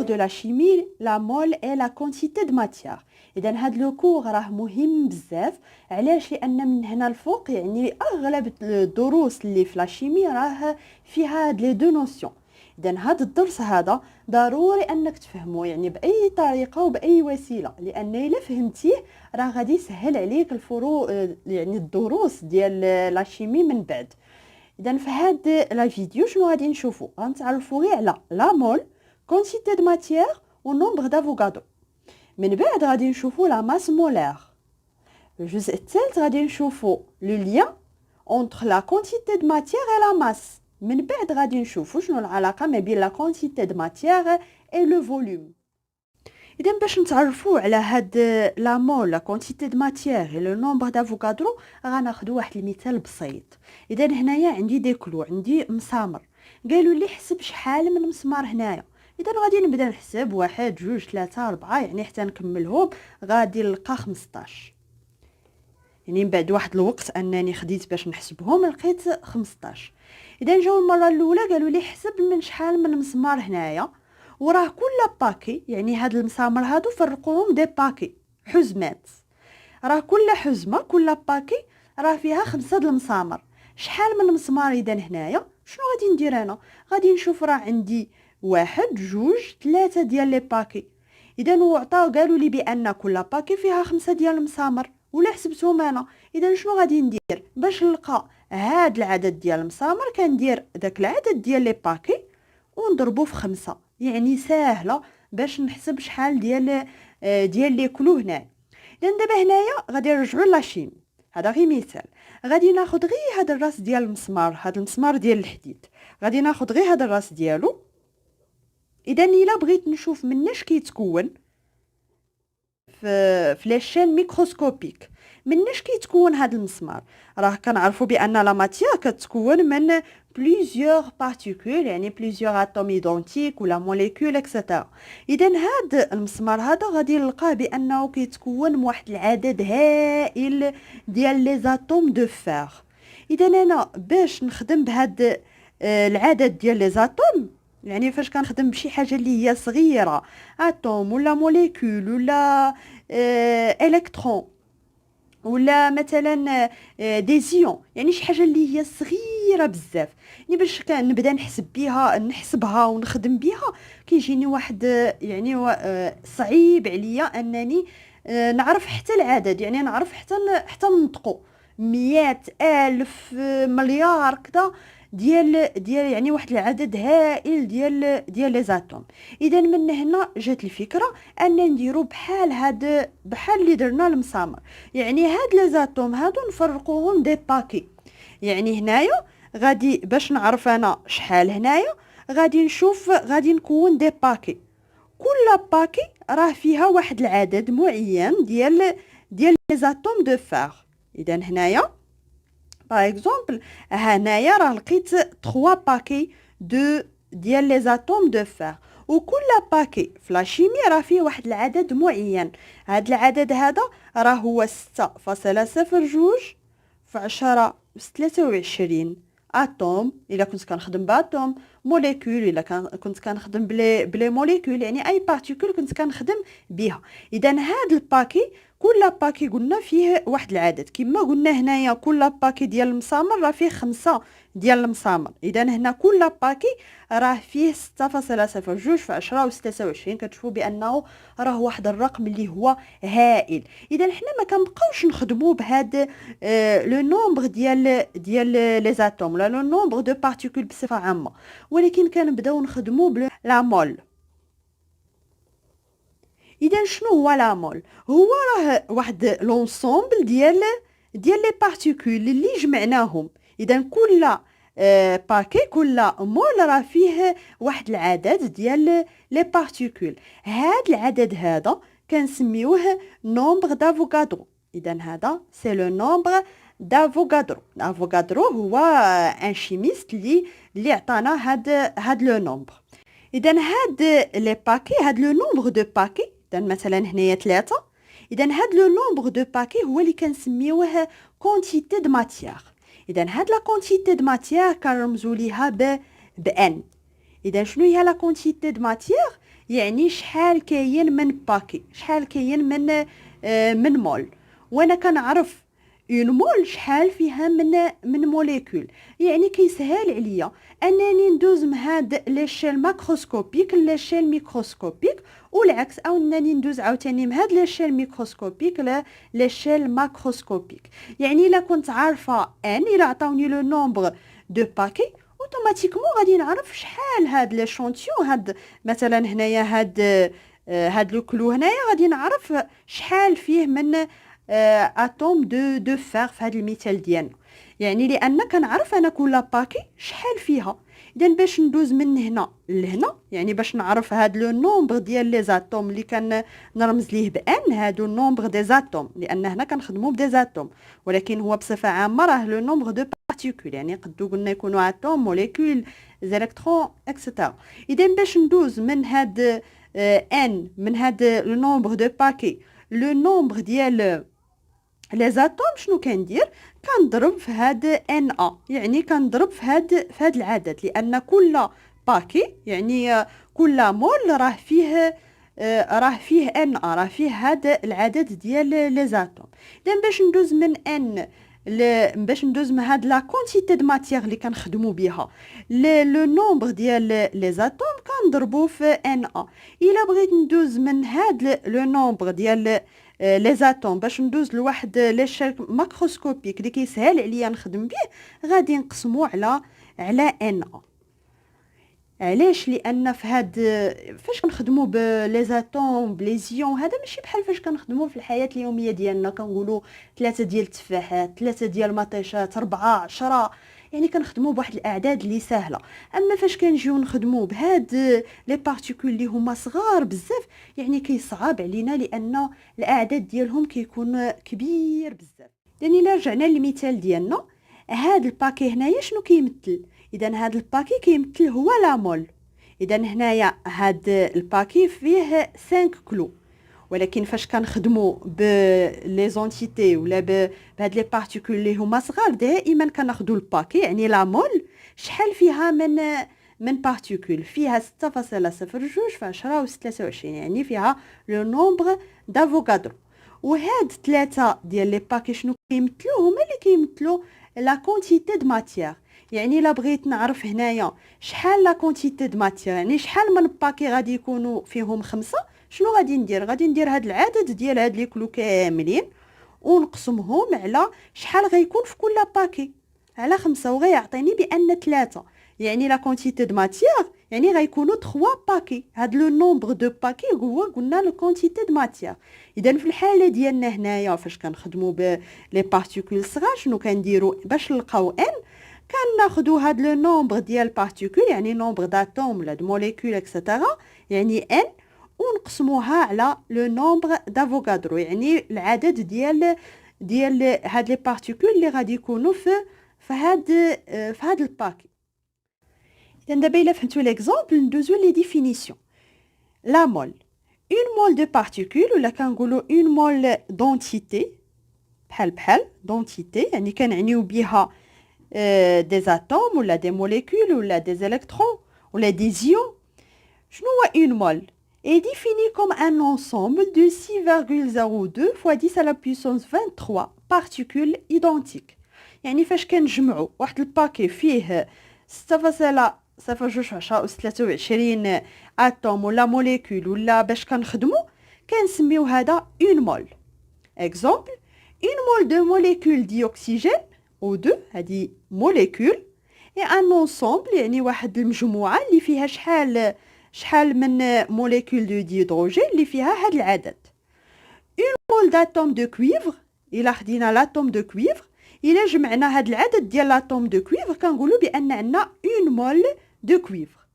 de la chimie, la mole est la quantité de matière. إذا هاد لو كور راه مهم بزاف. علاش؟ لأن من هنا الفوق يعني أغلب الدروس اللي في لا شيمي راه فيها هاد لي دو نوسيون. إذا هاد الدرس هذا ضروري أنك تفهمه يعني بأي طريقة وبأي وسيلة، لأن إلا فهمتيه راه غادي يسهل عليك الفروع يعني الدروس ديال لا شيمي من بعد. إذا في هاد لا فيديو شنو غادي نشوفو؟ غنتعرفو غير على لا مول، quantité de matière و nombre d'Avogadro. من بعد غادي نشوفو لا ماس مولار. الجزء الثالث غادي نشوفو لو لien entre la quantité de matière et la masse. من بعد غادي نشوفو شنو العلاقة ما بين la quantité de matière et le volume. إذا باش نتعرفو على هاد لا مول لا كونتيتي دو ماتيير اي لو نومبر دافوغادرو غناخدو واحد المثال بسيط. إذا هنايا عندي دي كلو، عندي مسامر، قالوا لي حسب شحال من مسمار هنايا. إذا غادي نبدا نحسب 1 2 3 4 يعني حتى نكملهم غادي نلقى 15. يعني من بعد واحد الوقت انني خديت باش نحسبهم لقيت 15. اذا جاو المره الاولى قالوا لي حسب من شحال من مسمار هنايا، وراه كل باكي يعني هاد المسامر هادو فرقوهم دي باكي حزمات، راه كل حزمه كل باكي راه فيها 5 د المسامر. شحال من مسمار اذا هنايا؟ شنو غادي ندير انا؟ غادي نشوف راه عندي 1 2 3 ديال لي باكي. اذا وعطاو قالوا لي بان كل باكي فيها 5 ديال المسامر، ولا حسبتهم انا. اذا شنو غادي ندير باش نلقى هاد العدد ديال المسامر؟ كندير داك العدد ديال لي باكي ونضربو في 5. يعني ساهله باش نحسب شحال ديال لي كلو هنا. اذا دابا هنايا غادي نرجعوا لاشيمي، هذا غير مثال. غادي ناخذ غير هذا الراس ديال المسمار، هذا المسمار ديال الحديد، غادي ناخذ غير هذا الراس ديالو. اذا الا بغيت نشوف مناش كيتكون في لي شين ميكروسكوبيك، مناش كيتكون هذا المسمار؟ راه كنعرفوا بان لا ماتيير كتكون من بليزيور بارتيكول، يعني بليزيور اتوم ايدونتيك ولا موليكول اكسترا. اذا هذا المسمار هذا غادي نلقاه بانه كيتكون من واحد العدد هائل ديال لي زاتوم دو فير. اذا انا باش نخدم بهذا العدد ديال لي زاتوم، يعني فاش كنخدم بشي حاجه اللي هي صغيره، اتوم ولا موليكول ولا الكترون ولا مثلا دي زيون، يعني شي حاجه اللي هي صغيره بزاف، يعني باش كنبدا نحسبها ونخدم بها كيجيني واحد يعني صعيب عليا انني نعرف حتى العدد، يعني نعرف حتى ننطقو 100,000 مليار كذا ديال يعني واحد العدد هائل ديال لي زاتوم. اذا من هنا جات الفكره ان نديرو بحال اللي درنا المسامر، يعني هاد لي زاتوم هادو نفرقوهم دي باكي. يعني هنايا غادي باش نعرف انا شحال هنايا غادي نشوف غادي نكون دي باكي، كل باكي راه فيها واحد العدد معين ديال لي زاتوم دو فير. اذا هنايا باغ اكزومبل هنايا راه لقيت 3 باكي ديال لي زاتوم دو فير، وكل باكي في لا شيمي راه فيه واحد العدد معين. هاد العدد هذا راه هو 6.02 في 10⁻23 اتوم الا كنت كنخدم باتوم، موليكول الا كنت كنخدم بلي موليكول، يعني اي بارتيكول كنت كنخدم بها. اذا هاد الباكي كل باكي قلنا فيه واحد العدد، كما قلنا هنايا كل باكي ديال المسامر راه فيه 5 ديال المسامر. اذا هنا كل باكي راه فيه 6.02 في 10⁻23. كتشوفوا بانه راه واحد الرقم اللي هو هائل. اذا حنا ما كنبقاوش نخدموا بهاد لو نومبر ديال لي زاتوم ولا لو نومبر دو بارتيكول بصفه عامه، ولكن كنبداو نخدموا بلا مول. اذا شنو هو لا مول؟ هو راه واحد لونسومبل ديال لي بارتيكول اللي جمعناهم. اذا كل باكي كل مول راه فيه واحد العدد ديال لي بارتيكول. هاد العدد هذا كنسميوه نومبر دافوغادرو. اذا هذا سي لو نومبر دافوغادرو. افوغادرو هو ان شيميست اللي عطانا هاد لو نومبر. اذا هاد لي باكي هاد لو نومبر دو باكي، اذا مثلا هنايا 3، اذا هاد لو نومبر دو باكي هو اللي كنسميوه كونتيتي د ماتيير. اذا هاد لا كونتيتي د ماتيير كنرمزوا ليها بان. اذا شنو هي لا كونتيتي د ماتيير؟ يعني شحال كاين من باكي، شحال كاين من مول. وانا كنعرف اون مول شحال فيها من موليكول. يعني كيسهل عليا انني ندوز من هاد ليشيل ماكروسكوبيك ليشيل ميكروسكوبيك، والعكس، او انني ندوز عاوتاني من هاد ليشيل ميكروسكوبيك ليشيل ماكروسكوبيك. يعني الا كنت عارفه الا عطاوني لو نومبر دو باكي، اوتوماتيكمون غادي نعرف شحال هاد ليشونتيون، هاد مثلا هنايا هاد لو كلو هنايا غادي نعرف شحال فيه من اتوم دو فار في هاد المثال ديالنا. يعني لان كنعرف انا كل باكي شحال فيها. اذا باش ندوز من هنا لهنا، يعني باش نعرف هاد لو نومبر ديال لي زاتوم اللي كان نرمز ليه بان، هادو النومبر دي زاتوم، لان هنا كنخدموا بدي زاتوم، ولكن هو بصفه عامه راه لو نومبر دو بارتيكول، يعني قدو قلنا يكونوا اتوم، موليكول، زالكترون، اكسيتيرا. اذا باش ندوز من هاد ان، من هاد لو نومبر دو باكي لو نومبر ديال لي زاتوم، شنو كندير؟ كنضرب في هاد ان ا، يعني كنضرب في هاد العدد، لان كل باكي يعني كل مول راه فيه ان ا، راه فيه هاد العدد ديال لي زاتوم. اذا باش ندوز من هاد لا كونتيتي د ماتيير اللي كنخدموا بها لو نومبر ديال لي زاتوم، كنضربو في ان ا. الا بغيت ندوز من هاد لو نومبر ديال لي زاتوم باش ندوز لواحد ليشيل ماكروسكوبيك اللي كيسهل عليا نخدم به، غادي نقسمو على ان ا. علاش؟ لان في هاد فاش كنخدموا بلي زاتوم بلي زيون، هذا ماشي بحال فاش كنخدموا في الحياه اليوميه ديالنا، كنقولوا 3 ديال التفاحات، 3 ديال المطيشات، 4، 10، يعني كنخدموا بواحد الاعداد اللي سهله. اما فاش كنجيو نخدموا بهاد لي بارتيكول اللي هما صغار بزاف، يعني كيصعب علينا لان الاعداد ديالهم كيكون كبير بزاف. يعني الا رجعنا للمثال ديالنا، هاد الباكي هنايا شنو كيمثل؟ اذا هاد الباكي كيمثل هو لا مول. اذا هنايا هاد الباكي فيه 5 كلو، ولكن فاش كنخدموا بلي زونتيتي ولا بهاد لي بارتيكول اللي هما صغار، دائما كناخذوا الباكي يعني لا مول شحال فيها من بارتيكول، فيها 6.02 في 10 و 23، يعني فيها لو نومبر دافوغادرو. وهاد 3 ديال لي باكي شنو كيمثلوا؟ هما اللي كيمثلوا لا كونتيتي د ماتيير. يعني الا بغيت نعرف هنايا شحال لا كونتيتي د ماتيير، يعني شحال من باكي غادي يكونوا فيهم 5، شنو غادي ندير؟ غادي ندير هاد العدد ديال هاد لي كلو كاملين ونقسمهم على شحال غيكون في كل باكي، على 5، وغيعطيني بان 3، يعني لا كونتيتي د ماتيير يعني غيكونوا 3 باكي. هاد لو نومبر دو باكي هو قلنا لو كونتيتي د ماتيير. اذا في الحاله ديالنا هنايا فاش كنخدموا بلي بارتيكول صغار، شنو كنديروا باش نلقاو ان؟ كناخذوا هاد لو نومبر ديال بارتيكول، يعني نومبر داتوم ولا د موليكول اكسيتيرا، يعني ان، ونقسموها على لو نومبر دافوغادرو، يعني العدد ديال هاد لي بارتيكول اللي غادي يكونوا في هاد الباكي. اذا دابا الا فهمتوا ليكزامبل، ندوزو لي ديفينيسيون. لا مول، اون مول دو بارتيكول، ولا كنقولوا اون مول دونتيتي، بحال دونتيتي يعني كنعنيو بها دي زاتوم ولا دي موليكول ولا دي الكترون ولا دي زيون. شنو هو اون مول؟ est défini comme un ensemble de 6,02 fois 10 à la puissance 23 particules identiques. يعني فاش كنجمعوا واحد الباكي فيه 6.023 اتوم ولا موليكول، ولا باش كنخدموا كنسميو هذا اون مول. اكزامبل، اون مول دو موليكول ديوكسيجين O2، هذه موليكول، et un ensemble يعني واحد المجموعه اللي فيها شحال من موليكول دو ديهيدروجين اللي فيها هاد العدد. اون مول داتوم دو كويفر، الا خدينا لاتوم دو كويفر، الا جمعنا هاد العدد ديال لاتوم دو كويفر كنقولوا بان عندنا اون مول دو كويفر.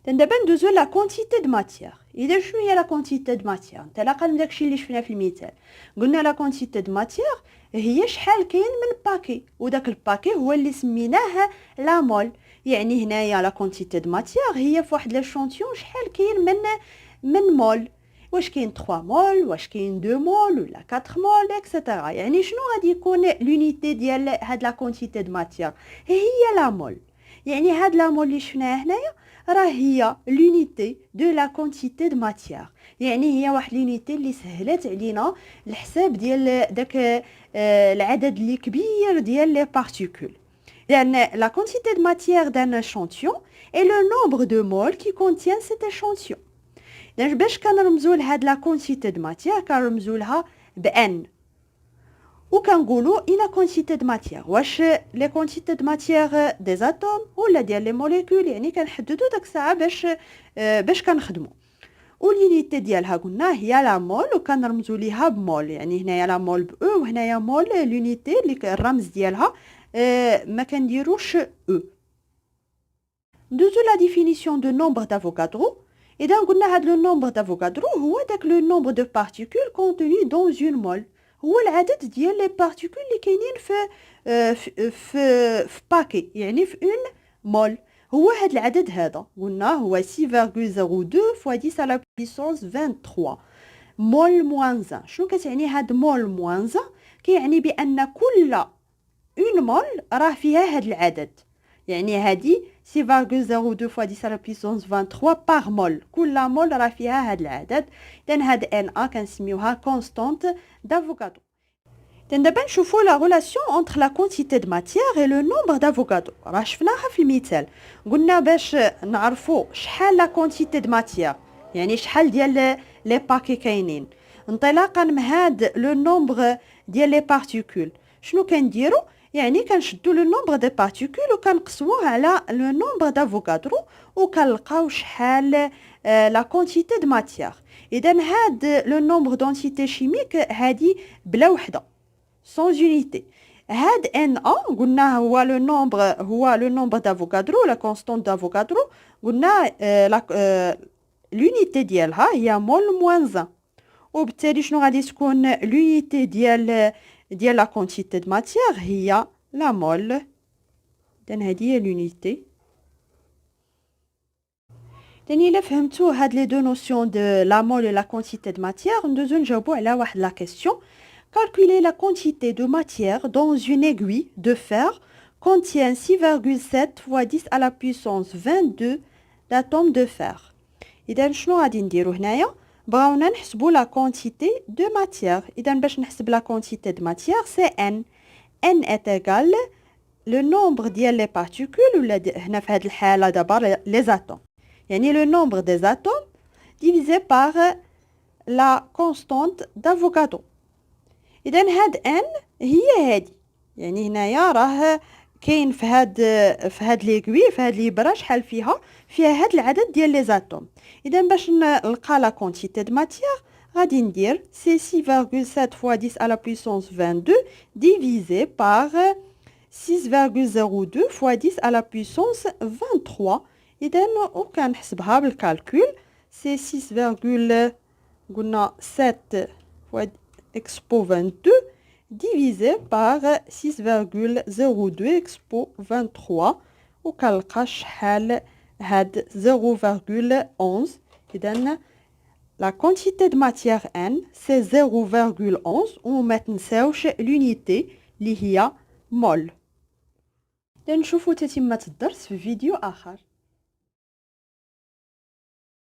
دابا ندوزو لا كونتيتي د ماتيير. اذا شنو هي لا كونتيتي د ماتيير؟ انطلاقا من داكشي اللي شفنا في المثال، قلنا لا كونتيتي د ماتيير هي شحال كاين من باكي، وداك الباكي هو اللي سميناه لا مول. يعني هنايا لا كونتيتي د ماتيير هي في واحد لاشونتيون شحال كاين من مول، واش كاين 3 مول، واش كاين 2 مول ولا 4 مول اكسيتيرا. يعني شنو غادي يكون لونيتي ديال هاد لا كونتيتي د ماتيير؟ هي لا مول. يعني هاد لا مول اللي شفناها هنايا راه هي لونيتي دو لا كونتيتي دو ماتيير، يعني هي واحد لونيتي اللي سهلت علينا الحساب ديال داك العدد اللي كبير ديال لي بارتيكول. لان لا كونتيتي دو ماتيير دان اشانتيون اي لو نومبر دو مول كي كونتيان سيت اشانتيون. باش كنرمزو لهاد لا كونتيتي دو ماتيير كنرمزو لها بان، وكنقولوا إلا كونتيتي دو ماتيير واش لي كونتيتي دو ماتيير دي زاتوم ولا ديال لي موليكول، يعني كنحددوا داك الساعه باش كنخدموا. واليونيتي ديالها قلنا هي لا مول وكنرمزوا ليها بمول، يعني هنايا لا مول ب او وهنايا مول لونيتي اللي الرمز ديالها ما كنديروش او. دوزو لا ديفينيسيون دو نومبر دافوغادرو. اذا قلنا هاد لو نومبر دافوغادرو هو داك لو نومبر دو بارتيكول كونتوني دون اون مول، هو العدد ديال لي بارتيكول اللي كاينين في باكي، يعني في اون مول. هو هاد العدد هذا قلنا هو 6.02 fois 10 à la puissance 23 مول موان 1. شنو كتعني هاد مول موان 1؟ كيعني بان كل اون مول راه فيها هاد العدد، يعني هادي 6.02 fois 10 à la puissance 23 par مول، كل مول راه فيها هاد العدد. اذا هاد ان ا كنسميوها كونستانت دافوغادرو. دابا نشوفوا لا ريلاسيون انتر لا كونتيتي دو ماتيير اي لو نومبر دافوغادرو. راه شفناها في المثال، قلنا باش نعرفوا شحال لا كونتيتي دو ماتيير، يعني شحال ديال لي باكي كاينين، انطلاقا من هاد لو نومبر ديال لي بارتيكول شنو كنديروا؟ يعني كنشدوا لو نومبر دي بارتيكول وكنقسموه على لو نومبر دافوغادرو وكنلقاو شحال لا كونتيتي دو ماتيير. اذا هاد لو نومبر دونتيتي شيميك هادي بلا وحده sans unité. هاد ان ا قلنا هو لو نومبر دافوغادرو، لا كونستانت دافوغادرو. قلنا لونيتي ديالها هي مول موان 1، وبالتالي شنو غادي تكون لونيتي ديال لا كونتيتي دو ماتيير هي لا مول. اذا هذه هي لونيتي. تاني الا فهمتوا هاد لي دو نوسيون دو لا مول و لا كونتيتي دو ماتيير ندوزو نجاوبو على واحد لا كيسيون. Calculer la quantité de matière dans une aiguille de fer contient 6,7 fois 10 à la puissance 22 d'atomes de fer. إذا شنو غادي نديرو هنايا؟ بغاونا نحسبو لا كونتيتي دو ماتيير. إذا باش نحسب لا كونتيتي دو ماتيير سي ان est égal لو نومبر ديال لي بارتيكول، ولا هنا في هاد الحالة دابا لي زاتوم، يعني لو نومبر دي زاتوم divisé par la constante d'Avogadro. اذا هاد ان هي هادي، يعني هنايا راه كاين في هاد ليكوي في هاد ليبره شحال فيها هاد العدد ديال لي زاتوم. اذا باش نلقى لا كونتيتي دو ماتيير غادي ندير سي 6.7 fois 10 à la puissance 22 divisé par 6.02 fois 10 à la puissance 23. اذا وكنحسبها بالكالكول سي 6, قلنا 7 fois expo 22 divisé par 6.02 expo 23 وكنلقى شحال هاد 0.11. إذن la quantité de matière N c'est 0.11 وما تنساوش l'unité اللي هي مول. نشوفوا تتمة الدرس في فيديو آخر.